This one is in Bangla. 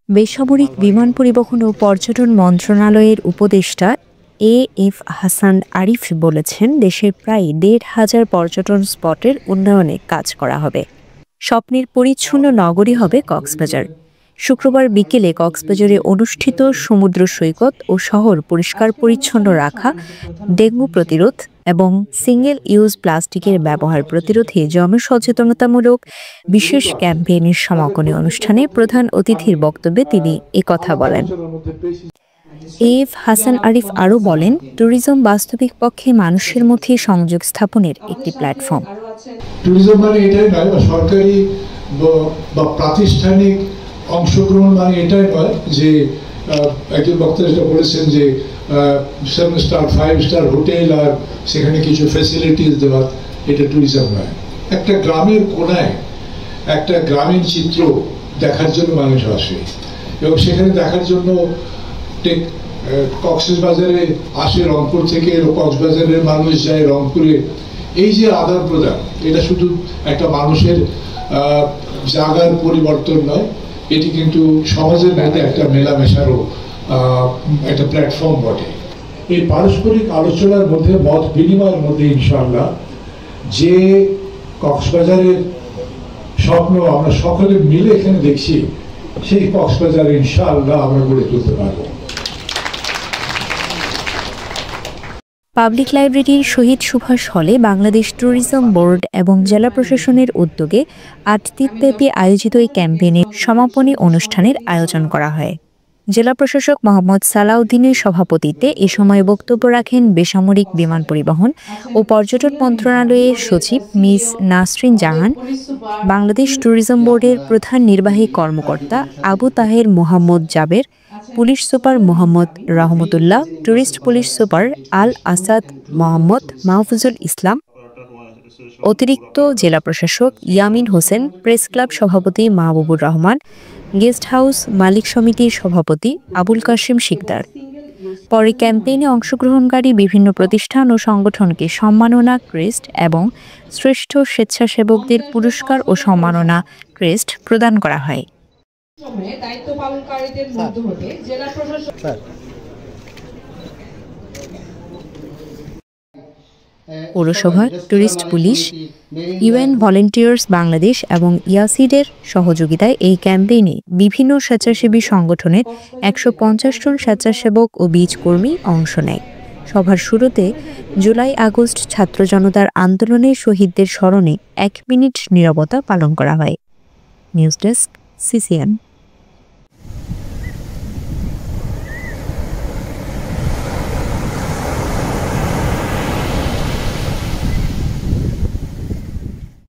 বেসামরিক বিমান পরিবহন ও পর্যটন মন্ত্রণালয়ের উপদেষ্টা এএফ হাসান আরিফ বলেছেন, দেশের প্রায় ১,৫০০ পর্যটন স্পটের উন্নয়নে কাজ করা হবে। স্বপ্নের পরিচ্ছন্ন নগরী হবে কক্সবাজার। শুক্রবার বিকেলে কক্সবাজারে অনুষ্ঠিত সমুদ্র সৈকত ও শহর পরিষ্কার পরিচ্ছন্ন রাখা, ডেঙ্গু প্রতিরোধ এবং সিঙ্গেল ইউজ প্লাস্টিকের ব্যবহার প্রতিরোধে জনসচেতনতামূলক বিশেষ ক্যাম্পেইনের সমাপনী অনুষ্ঠানে প্রধান অতিথির বক্তব্যে তিনি একথা বলেন। এএফ হাসান আরিফ আরও বলেন, ট্যুরিজম বাস্তবিক পক্ষে মানুষের মধ্যে সংযোগ স্থাপনের একটি প্ল্যাটফর্ম। ট্যুরিজম মানে এটাই নয়, বা সরকারি বা প্রাতিষ্ঠানিক অংশগ্রহণ মানে এটাই নয় যে একজন বক্তা যেটা বলেছেন যে 7 স্টার 5 স্টার হোটেল আর সেখানে কিছু ফ্যাসিলিটিস দেওয়া, এটা ট্যুরিজম নয়। একটা গ্রামের কোনায় একটা গ্রামীণ চিত্র দেখার জন্য মানুষ আসে এবং সেখানে দেখার জন্য কক্সবাজারে আসে, রংপুর থেকে কক্সবাজারের মানুষ যায় রংপুরে। এই যে আদান প্রদান, এটা শুধু একটা মানুষের জায়গার পরিবর্তন নয়, এটি কিন্তু সমাজের মধ্যে একটা মেলামেশারও একটা প্ল্যাটফর্ম বটে। এই পারস্পরিক আলোচনার মধ্যে, মত বিনিময়ের মধ্যে ইনশাআল্লাহ যে কক্সবাজারের স্বপ্ন আমরা সকলে মিলে এখানে দেখছি, সেই কক্সবাজার ইনশাআল্লাহ আমরা গড়ে তুলতে পারব। পাবলিক লাইব্রেরির শহীদ সুভাষ হলে বাংলাদেশ ট্যুরিজম বোর্ড এবং জেলা প্রশাসনের উদ্যোগে ৮ দিনব্যাপী আয়োজিত এই ক্যাম্পেইনের সমাপনী অনুষ্ঠানের আয়োজন করা হয়। জেলা প্রশাসক মোহাম্মদ সালাউদ্দিনের সভাপতিত্বে এ সময় বক্তব্য রাখেন বেসামরিক বিমান পরিবহন ও পর্যটন মন্ত্রণালয়ের সচিব মিস নাসরিন জাহান, বাংলাদেশ ট্যুরিজম বোর্ডের প্রধান নির্বাহী কর্মকর্তা আবু তাহের মোহাম্মদ জাবের, পুলিশ সুপার মোহাম্মদ রহমতুল্লাহ, ট্যুরিস্ট পুলিশ সুপার আল আসাদ মোহাম্মদ মাহফুজুল ইসলাম, অতিরিক্ত জেলা প্রশাসক ইয়ামিন হোসেন, প্রেস ক্লাব সভাপতি মাহবুবুর রহমান, গেস্ট হাউস মালিক সমিতির সভাপতি আবুল কাশেম শিকদার। পরে ক্যাম্পেইনে অংশগ্রহণকারী বিভিন্ন প্রতিষ্ঠান ও সংগঠনকে সম্মাননা ক্রেস্ট এবং শ্রেষ্ঠ স্বেচ্ছাসেবকদের পুরস্কার ও সম্মাননা ক্রেস্ট প্রদান করা হয়। পৌরসভা, tourist police, UN volunteers Bangladesh এবং ইয়াসিডের সহযোগিতায় এই ক্যাম্পেইনে বিভিন্ন স্বেচ্ছাসেবী সংগঠনের ১৫০ জন স্বেচ্ছাসেবক ও বীজকর্মী অংশ নেয়। সভার শুরুতে জুলাই-আগস্ট ছাত্র জনতার আন্দোলনে শহীদদের স্মরণে ১ মিনিট নীরবতা পালন করা হয়। News desk, CCN.